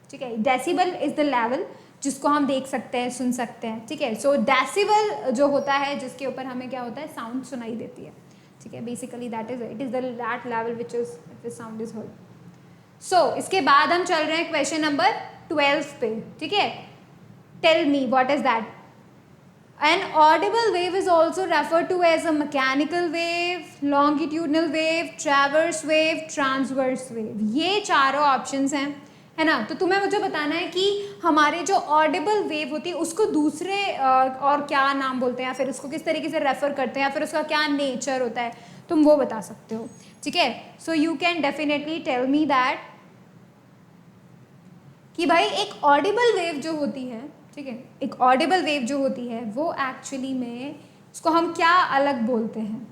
ठीक है। डेसिबल इज द लेवल जिसको हम देख सकते हैं, सुन सकते हैं, ठीक है। सो डेसिबल जो होता है जिसके ऊपर हमें क्या होता है? साउंड सुनाई देती है, ठीक है। Basically that is it is that level which is sound is heard. So इसके बाद हम चल रहे हैं क्वेश्चन नंबर 12 पे, ठीक है। Tell me what is that? An audible wave is also referred to as a mechanical wave, longitudinal wave, transverse wave, transverse wave. ये चारों ऑप्शंस हैं, है ना। तो तुम्हें मुझे बताना है कि हमारे जो ऑडिबल वेव होती है उसको दूसरे और क्या नाम बोलते हैं, या फिर उसको किस तरीके से रेफर करते हैं, या फिर उसका क्या नेचर होता है, तुम वो बता सकते हो, ठीक है। So you can definitely tell me that कि भाई एक ऑडिबल वेव जो होती है, ठीक है, एक ऑडिबल वेव जो होती है वो एक्चुअली में उसको हम क्या अलग बोलते हैं,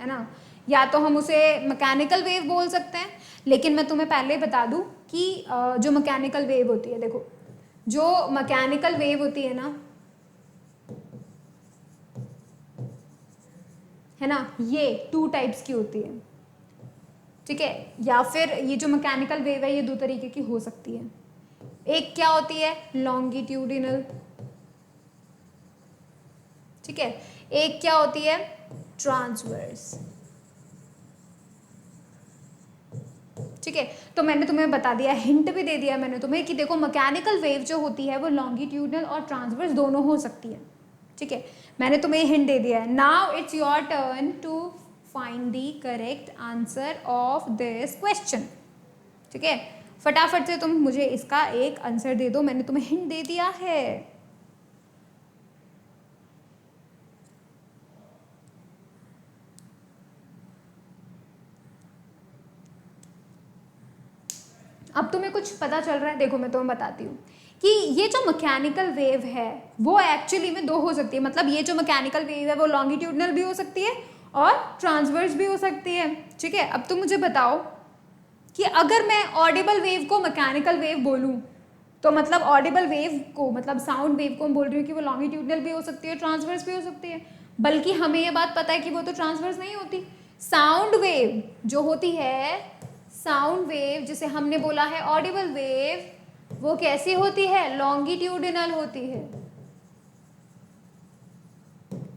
है ना। या तो हम उसे मैकेनिकल वेव बोल सकते हैं, लेकिन मैं तुम्हें पहले ही बता दूं कि जो मैकेनिकल वेव होती है, देखो जो मैकेनिकल वेव होती है ना, है ना, ये 2 टाइप्स की होती है। ठीक है, या फिर ये जो मैकेनिकल वेव है ये दो तरीके की हो सकती है। एक क्या होती है, लॉन्गिट्यूडिनल, ठीक है, एक क्या होती है, ट्रांसवर्स। ठीक है, तो मैंने तुम्हें बता दिया, हिंट भी दे दिया मैंने तुम्हें कि देखो मैकेनिकल वेव जो होती है वो लॉन्गिट्यूडनल और ट्रांसवर्स दोनों हो सकती है। ठीक है, मैंने तुम्हें हिंट दे दिया है। Now it's your turn to find the correct answer of this question. ठीक है, फटाफट से तुम मुझे इसका एक आंसर दे दो, मैंने तुम्हें हिंट दे दिया है। अब तुम्हें कुछ पता चल रहा है, देखो मैं तुम्हें बताती हूँ कि ये जो मैकेनिकल वेव है वो एक्चुअली में दो हो सकती है। मतलब ये जो मैकेनिकल वेव है वो लॉन्गिट्यूडनल भी हो सकती है और ट्रांसवर्स भी हो सकती है। ठीक है, अब तुम मुझे बताओ कि अगर मैं ऑडिबल वेव को मैकेनिकल वेव बोलूँ तो मतलब ऑडिबल वेव को, मतलब साउंड वेव को मैं बोल रही हूँ कि वो लॉन्गिट्यूडनल भी हो सकती है, ट्रांसवर्स भी हो सकती है। बल्कि हमें ये बात पता है कि वो तो ट्रांसवर्स नहीं होती। साउंड वेव जो होती है, साउंड वेव जिसे हमने बोला है ऑडिबल वेव, वो कैसी होती है, लॉन्गिट्यूडिनल होती है।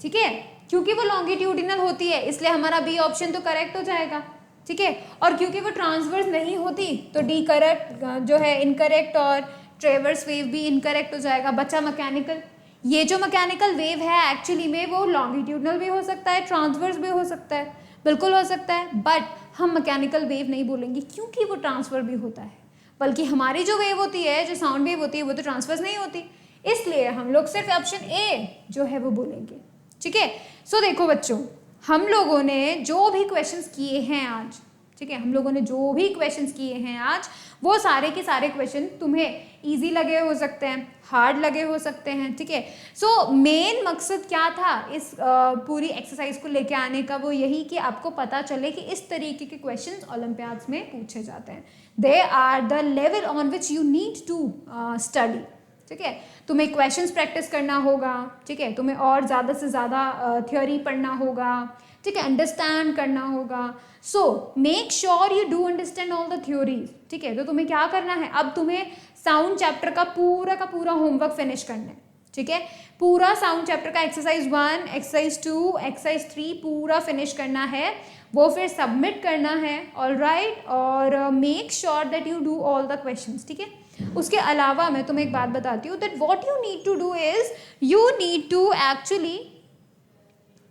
ठीक है, क्योंकि वो लॉन्गिट्यूडिनल होती है इसलिए हमारा बी ऑप्शन तो करेक्ट हो जाएगा। ठीक है, और क्योंकि वो ट्रांसवर्स नहीं होती तो डी करेक्ट जो है इनकरेक्ट, और ट्रेवर्स वेव भी इनकरेक्ट हो जाएगा। बचा मैकेनिकल। ये जो मैकेनिकल वेव है एक्चुअली में वो लॉन्गिट्यूडनल भी हो सकता है, ट्रांसवर्स भी हो सकता है, बिल्कुल हो सकता है, बट हम मैकेनिकल वेव नहीं बोलेंगे क्योंकि वो ट्रांसफर भी होता है। बल्कि हमारी जो वेव होती है, जो साउंड वेव होती है, वो तो ट्रांसफर नहीं होती, इसलिए हम लोग सिर्फ ऑप्शन ए जो है वो बोलेंगे। ठीक है, सो देखो बच्चों, हम लोगों ने जो भी क्वेश्चंस किए हैं आज, ठीक है, हम लोगों ने जो भी क्वेश्चंस किए हैं आज, वो सारे के सारे क्वेश्चन तुम्हें इजी लगे हो सकते हैं, हार्ड लगे हो सकते हैं। ठीक है, सो मेन मकसद क्या था इस पूरी एक्सरसाइज को लेके आने का, वो यही कि आपको पता चले कि इस तरीके के क्वेश्चंस ओलंपियाड्स में पूछे जाते हैं। They are the level on which you need to study. ठीक है, तुम्हें क्वेश्चंस प्रैक्टिस करना होगा। ठीक है, तुम्हें और ज़्यादा से ज़्यादा थ्योरी पढ़ना होगा। ठीक है, अंडरस्टैंड करना होगा। सो make sure you do understand all the theories. ठीक है, तो तुम्हें क्या करना है, अब तुम्हें साउंड चैप्टर का पूरा होमवर्क फिनिश करना है। ठीक है, पूरा साउंड चैप्टर का एक्सरसाइज 1, एक्सरसाइज 2, एक्सरसाइज 3 पूरा फिनिश करना है, वो फिर सबमिट करना है। ऑलराइट, और make sure that you do all the questions. ठीक है, उसके अलावा मैं तुम्हें एक बात बताती हूँ, that what you need to do is you need to actually,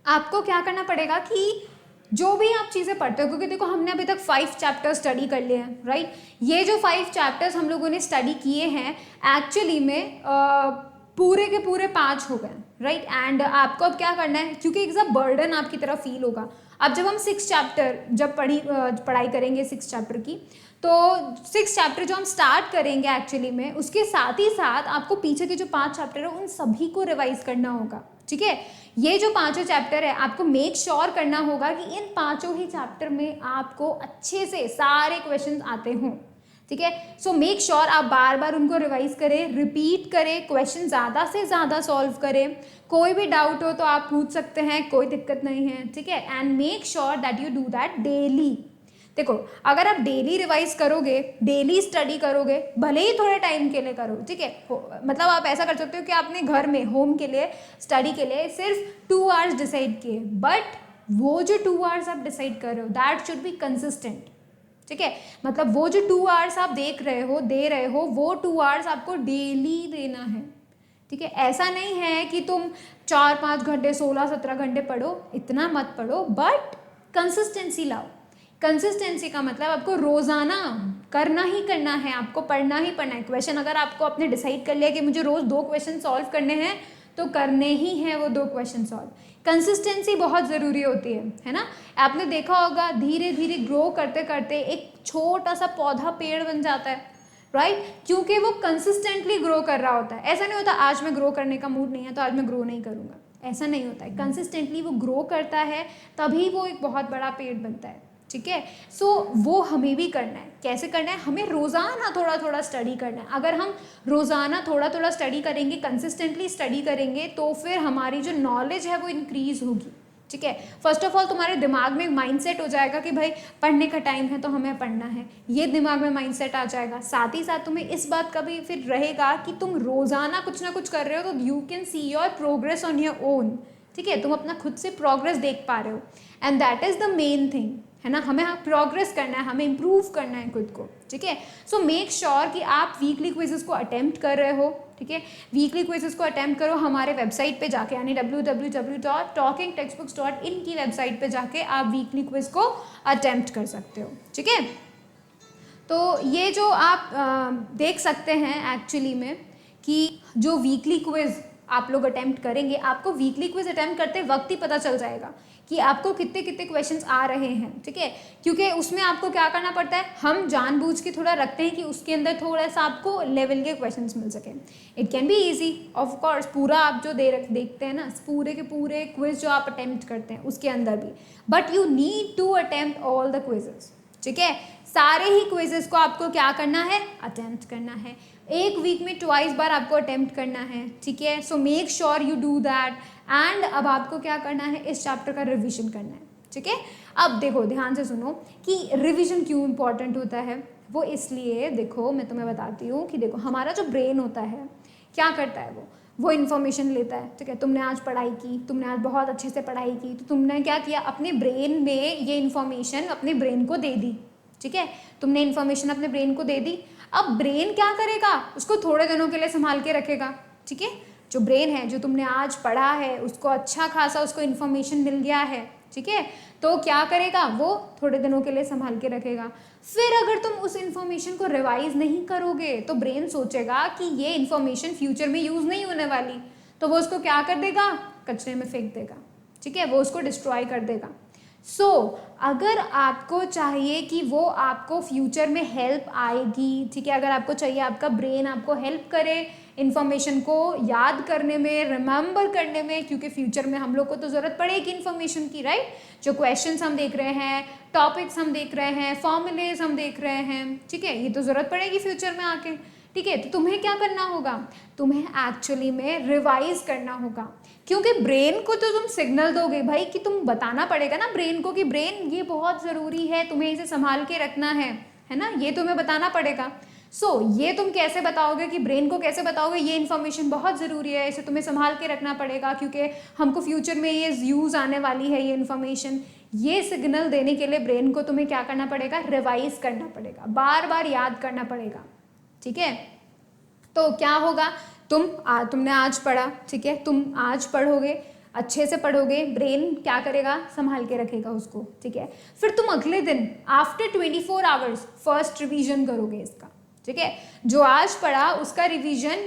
आपको क्या करना पड़ेगा कि जो भी आप चीज़ें पढ़ते हो, क्योंकि देखो हमने अभी तक 5 चैप्टर्स स्टडी कर लिए हैं, राइट। ये जो 5 चैप्टर्स हम लोगों ने स्टडी किए हैं एक्चुअली में पूरे के पूरे 5 हो गए, राइट। एंड आपको अब क्या करना है, क्योंकि एक सब बर्डन आपकी तरफ फील होगा। अब जब हम 6 चैप्टर जब पढ़ाई करेंगे 6 चैप्टर की, तो 6 चैप्टर जो हम स्टार्ट करेंगे एक्चुअली में, उसके साथ ही साथ आपको पीछे के जो 5 चैप्टर है उन सभी को रिवाइज करना होगा। ठीक है, ये जो 5 चैप्टर है आपको मेक श्योर करना होगा कि इन 5 ही चैप्टर में आपको अच्छे से सारे क्वेश्चंस आते हों। ठीक है, सो मेक श्योर आप बार बार उनको रिवाइज करें, रिपीट करें, क्वेश्चन ज़्यादा से ज़्यादा सॉल्व करें। कोई भी डाउट हो तो आप पूछ सकते हैं, कोई दिक्कत नहीं है। ठीक है, and make sure that you do that daily. देखो, अगर आप डेली रिवाइज करोगे, डेली स्टडी करोगे, भले ही थोड़े टाइम के लिए करो, ठीक है, मतलब आप ऐसा कर सकते हो कि आपने घर में होम के लिए, स्टडी के लिए सिर्फ 2 आवर्स डिसाइड किए, बट वो जो 2 आवर्स आप डिसाइड कर रहे हो दैट शुड बी कंसिस्टेंट। ठीक है, मतलब वो जो 2 आवर्स आप दे रहे हो वो 2 आवर्स आपको डेली देना है। ठीक है, ऐसा नहीं है कि तुम 4-5 घंटे 16-17 घंटे पढ़ो, इतना मत पढ़ो, बट कंसिस्टेंसी लाओ। कंसिस्टेंसी का मतलब आपको रोज़ाना करना ही करना है, आपको पढ़ना ही पढ़ना है। क्वेश्चन अगर आपको आपने डिसाइड कर लिया कि मुझे रोज़ 2 क्वेश्चन सॉल्व करने हैं, तो करने ही हैं वो 2 क्वेश्चन सॉल्व। कंसिस्टेंसी बहुत ज़रूरी होती है ना। आपने देखा होगा धीरे धीरे ग्रो करते करते एक छोटा सा पौधा पेड़ बन जाता है, राइट, क्योंकि वो कंसिस्टेंटली ग्रो कर रहा होता है। ऐसा नहीं होता आज मैं ग्रो करने का मूड नहीं है तो आज मैं ग्रो नहीं करूँगा, ऐसा नहीं होता है। कंसिस्टेंटली वो ग्रो करता है तभी वो एक बहुत बड़ा पेड़ बनता है। ठीक है, सो वो हमें भी करना है। कैसे करना है, हमें रोज़ाना थोड़ा थोड़ा स्टडी करना है। अगर हम रोज़ाना थोड़ा थोड़ा स्टडी करेंगे, कंसिस्टेंटली स्टडी करेंगे, तो फिर हमारी जो नॉलेज है वो इंक्रीज़ होगी। ठीक है। फर्स्ट ऑफ ऑल तुम्हारे दिमाग में माइंडसेट हो जाएगा कि भाई पढ़ने का टाइम है तो हमें पढ़ना है, ये दिमाग में माइंडसेट आ जाएगा। साथ ही साथ तुम्हें इस बात का भी फिर रहेगा कि तुम रोजाना कुछ ना कुछ कर रहे हो, तो you can see your progress on your own, ठीक है। तुम अपना खुद से प्रोग्रेस देख पा रहे हो, and that is the main thing, है ना। हमें प्रोग्रेस करना है, हमें इम्प्रूव करना है खुद को, ठीक है। सो मेक श्योर कि आप वीकली क्विजेस को अटेम्प्ट कर रहे हो, ठीक है। वीकली क्विजेस को अटेम्प्ट करो हमारे वेबसाइट पे जाके, यानी www.talkingtextbooks.in की वेबसाइट पे जाके आप वीकली क्विज को अटेम्प्ट कर सकते हो, ठीक है। तो ये जो आप देख सकते हैं एक्चुअली में कि जो वीकली क्विज आप लोग अटेम्प्ट करेंगे, आपको वीकली क्विज अटेम्प्ट करते वक्त ही पता चल जाएगा कि आपको कितने कितने क्वेश्चंस आ रहे हैं, ठीक है। क्योंकि उसमें आपको क्या करना पड़ता है, हम जानबूझ के थोड़ा रखते हैं कि उसके अंदर थोड़ा सा आपको लेवल के क्वेश्चंस मिल सके। It can be easy of course, पूरा आप जो देखते हैं ना, पूरे के पूरे क्विज जो आप अटेम्प्ट करते हैं उसके अंदर भी, but you need to attempt all the quizzes, ठीक है। सारे ही क्विजेस को आपको क्या करना है, अटेम्प्ट करना है। एक वीक में ट्वाइस बार आपको अटेम्प्ट करना है, ठीक है। So make sure you do that. And अब आपको क्या करना है, इस चैप्टर का रिवीजन करना है, ठीक है। अब देखो ध्यान से सुनो कि रिवीजन क्यों इंपॉर्टेंट होता है। वो इसलिए, देखो मैं तुम्हें बताती हूँ कि देखो हमारा जो ब्रेन होता है क्या करता है, वो इन्फॉर्मेशन लेता है, ठीक है। तुमने आज पढ़ाई की, तुमने आज बहुत अच्छे से पढ़ाई की, तो तुमने क्या किया, अपने ब्रेन में ये इन्फॉर्मेशन अपने ब्रेन को दे दी, ठीक है। तुमने इन्फॉर्मेशन अपने ब्रेन को दे दी। अब ब्रेन क्या करेगा, उसको थोड़े दिनों के लिए संभाल के रखेगा, ठीक है। जो ब्रेन है, जो तुमने आज पढ़ा है, उसको अच्छा खासा उसको इन्फॉर्मेशन मिल गया है, ठीक है। तो क्या करेगा, वो थोड़े दिनों के लिए संभाल के रखेगा। फिर अगर तुम उस इन्फॉर्मेशन को रिवाइज नहीं करोगे तो ब्रेन सोचेगा कि ये इन्फॉर्मेशन फ्यूचर में यूज नहीं होने वाली, तो वो उसको क्या कर देगा, कचरे में फेंक देगा, ठीक है। वो उसको डिस्ट्रॉय कर देगा। अगर आपको चाहिए कि वो आपको फ्यूचर में हेल्प आएगी, ठीक है, अगर आपको चाहिए आपका ब्रेन आपको हेल्प करे इन्फॉर्मेशन को याद करने में, रिमेंबर करने में, क्योंकि फ्यूचर में हम लोग को तो ज़रूरत पड़ेगी इन्फॉर्मेशन की, राइट। जो क्वेश्चंस हम देख रहे हैं, टॉपिक्स हम देख रहे हैं, फॉर्मूलेज हम देख रहे हैं, ठीक है, ये तो ज़रूरत पड़ेगी फ्यूचर में आके, ठीक है। तो तुम्हें क्या करना होगा, तुम्हें एक्चुअली में रिवाइज करना होगा, क्योंकि ब्रेन को तो तुम सिग्नल दोगे भाई कि तुम बताना पड़ेगा ना ब्रेन को कि ब्रेन ये बहुत ज़रूरी है, तुम्हें इसे संभाल के रखना है ना, ये तुम्हें बताना पड़ेगा। ये तुम कैसे बताओगे, कि ब्रेन को कैसे बताओगे ये इन्फॉर्मेशन बहुत ज़रूरी है, इसे तुम्हें संभाल के रखना पड़ेगा क्योंकि हमको फ्यूचर में ये यूज़ आने वाली है ये इन्फॉर्मेशन। ये सिग्नल देने के लिए ब्रेन को तुम्हें क्या करना पड़ेगा, रिवाइज करना पड़ेगा, बार बार याद करना पड़ेगा, ठीक है। तो क्या होगा, तुमने आज पढ़ा, ठीक है, तुम आज पढ़ोगे, अच्छे से पढ़ोगे, ब्रेन क्या करेगा, संभाल के रखेगा उसको, ठीक है। फिर तुम अगले दिन आफ्टर 24 आवर्स फर्स्ट रिवीजन करोगे इसका, ठीक है। जो आज पढ़ा उसका रिवीजन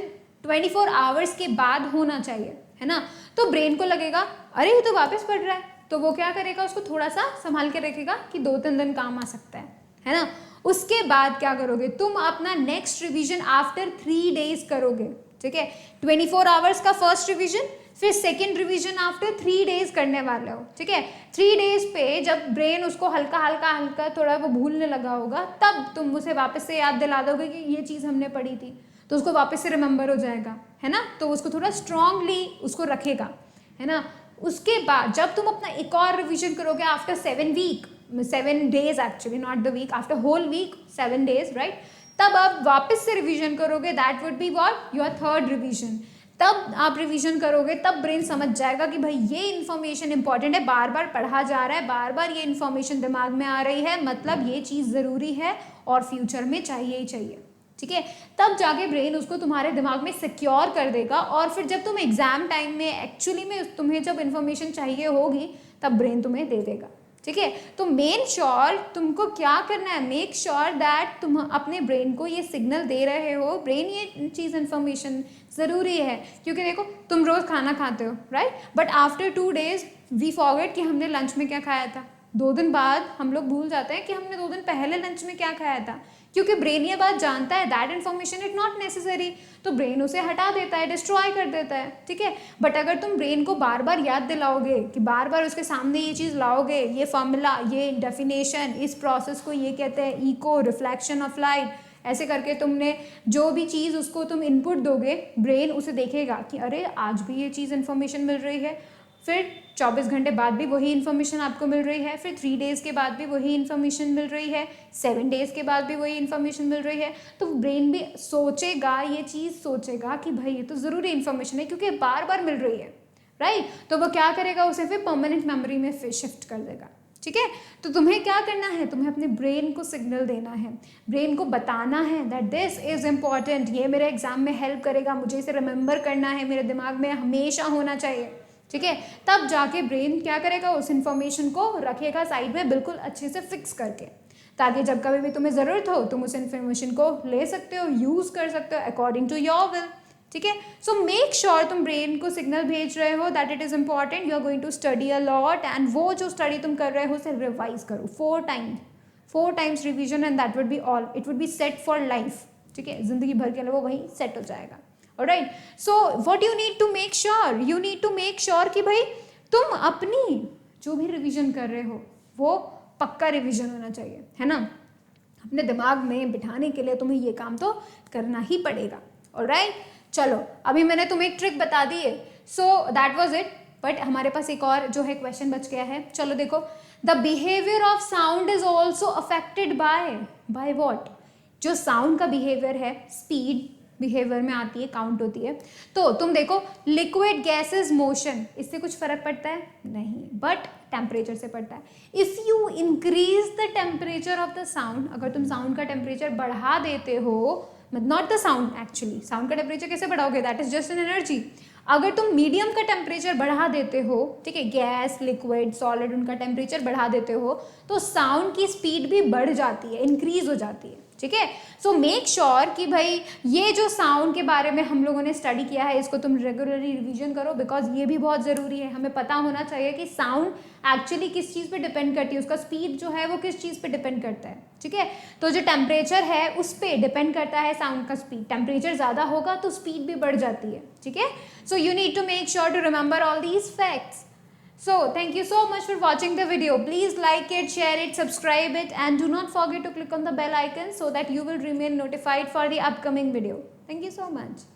24 आवर्स के बाद होना चाहिए, है ना। तो ब्रेन को लगेगा अरे ये तो वापस पढ़ रहा है, तो वो क्या करेगा, उसको थोड़ा सा संभाल के रखेगा कि 2-3 दिन काम आ सकता है ना। उसके बाद क्या करोगे, तुम अपना नेक्स्ट रिवीजन आफ्टर 3 डेज करोगे, ठीक है। 24 आवर्स का फर्स्ट रिवीजन, फिर सेकेंड रिवीजन आफ्टर 3 डेज करने वाले हो, ठीक है। 3 डेज पे जब ब्रेन उसको हल्का हल्का थोड़ा वो भूलने लगा होगा, तब तुम उसे वापस से याद दिला दोगे कि ये चीज़ हमने पढ़ी थी, तो उसको वापस से रिमेंबर हो जाएगा, है ना। तो उसको थोड़ा स्ट्रांगली उसको रखेगा, है ना। उसके बाद जब तुम अपना एक और रिवीजन करोगे after 7 days, actually not the week, after whole week 7 days, right, तब आप वापस से रिवीजन करोगे, that would be what, your third revision. तब आप रिवीजन करोगे, तब ब्रेन समझ जाएगा कि भाई ये इन्फॉर्मेशन इंपॉर्टेंट है, बार बार पढ़ा जा रहा है, बार बार ये इन्फॉर्मेशन दिमाग में आ रही है, मतलब ये चीज़ ज़रूरी है और फ्यूचर में चाहिए ही चाहिए, ठीक है। तब जाके ब्रेन उसको तुम्हारे दिमाग में सिक्योर कर देगा, और फिर जब तुम एग्जाम टाइम में एक्चुअली में तुम्हें जब इन्फॉर्मेशन चाहिए होगी, तब ब्रेन तुम्हें दे देगा, ठीक है। तो मेक श्योर तुमको क्या करना है, मेक श्योर दैट तुम अपने ब्रेन को ये सिग्नल दे रहे हो, ब्रेन ये चीज़ इन्फॉर्मेशन ज़रूरी है, क्योंकि देखो तुम रोज़ खाना खाते हो, right, but after 2 days we forget कि हमने लंच में क्या खाया था। 2 दिन बाद हम लोग भूल जाते हैं कि हमने 2 दिन पहले लंच में क्या खाया था, क्योंकि ब्रेन ये बात जानता है that information is not necessary, तो ब्रेन उसे हटा देता है, डिस्ट्रॉय कर देता है, ठीक है। बट अगर तुम ब्रेन को बार बार याद दिलाओगे, कि बार बार उसके सामने ये चीज़ लाओगे, ये फॉर्मूला, ये डेफिनेशन, इस प्रोसेस को ये कहते हैं इको रिफ्लेक्शन ऑफ लाइट, ऐसे करके तुमने जो भी चीज़ उसको तुम इनपुट दोगे, ब्रेन उसे देखेगा कि अरे आज भी ये चीज़ इन्फॉर्मेशन मिल रही है, फिर 24 घंटे बाद भी वही इन्फॉर्मेशन आपको मिल रही है, फिर 3 डेज़ के बाद भी वही इन्फॉर्मेशन मिल रही है, 7 डेज़ के बाद भी वही इन्फॉर्मेशन मिल रही है, तो ब्रेन भी सोचेगा, ये चीज़ सोचेगा कि भाई ये तो ज़रूरी इन्फॉर्मेशन है क्योंकि बार बार मिल रही है, राइट। तो वो क्या करेगा, उसे फिर परमानेंट मेमोरी में फिर शिफ्ट कर देगा, ठीक है। तो तुम्हें क्या करना है, तुम्हें अपने ब्रेन को सिग्नल देना है, ब्रेन को बताना है दैट दिस इज़ इम्पॉर्टेंट, ये मेरे एग्जाम में हेल्प करेगा, मुझे इसे रिमेंबर करना है, मेरे दिमाग में हमेशा होना चाहिए, ठीक है। तब जाके ब्रेन क्या करेगा, उस इन्फॉर्मेशन को रखेगा साइड में बिल्कुल अच्छे से फिक्स करके, ताकि जब कभी भी तुम्हें ज़रूरत हो तुम उस इन्फॉर्मेशन को ले सकते हो, यूज़ कर सकते हो अकॉर्डिंग टू योर विल, ठीक है। सो मेक श्योर तुम ब्रेन को सिग्नल भेज रहे हो that it is important, you are going to study a lot, and वो जो स्टडी तुम कर रहे हो उसे रिवाइज करो 4 times revision, and that would be all, it would be set for life, ठीक है, जिंदगी भर के लिए वो वहीं सेट हो जाएगा। All right, so what you need to make sure, you need to make sure कि भाई तुम अपनी जो भी रिविजन कर रहे हो वो पक्का रिविजन होना चाहिए, है ना। अपने दिमाग में बिठाने के लिए तुम्हें ये काम तो करना ही पड़ेगा। ऑलराइट, चलो अभी मैंने तुम्हें एक ट्रिक बता दी है, so that was it, but हमारे पास एक और जो है क्वेश्चन बच गया है। चलो देखो, the behaviour of sound is also affected by what, जो साउंड का बिहेवियर है स्पीड बिहेवियर में आती है, काउंट होती है। तो तुम देखो लिक्विड गैसेस मोशन, इससे कुछ फर्क पड़ता है नहीं, बट टेम्परेचर से पड़ता है। If you increase the temperature of the sound, अगर तुम साउंड का टेम्परेचर बढ़ा देते हो, not the sound, actually sound का टेम्परेचर कैसे बढ़ाओगे, that is just an energy. अगर तुम मीडियम का टेम्परेचर बढ़ा देते हो, ठीक है, गैस लिक्विड सॉलिड उनका टेम्परेचर बढ़ा देते हो, तो साउंड की स्पीड भी बढ़ जाती है, इंक्रीज हो जाती है, ठीक है। सो मेक श्योर कि भाई ये जो साउंड के बारे में हम लोगों ने स्टडी किया है इसको तुम रेगुलरली रिवीजन करो, बिकॉज ये भी बहुत ज़रूरी है, हमें पता होना चाहिए कि साउंड एक्चुअली किस चीज़ पे डिपेंड करती है, उसका स्पीड जो है वो किस चीज़ पे डिपेंड करता है, ठीक है। तो जो टेम्परेचर है उस पर डिपेंड करता है साउंड का स्पीड, टेम्परेचर ज़्यादा होगा तो स्पीड भी बढ़ जाती है, ठीक है। सो you need to make sure to remember all these facts. So thank you so much for watching the video. Please like it, share it, subscribe it, and do not forget to click on the bell icon so that you will remain notified for the upcoming video. Thank you so much.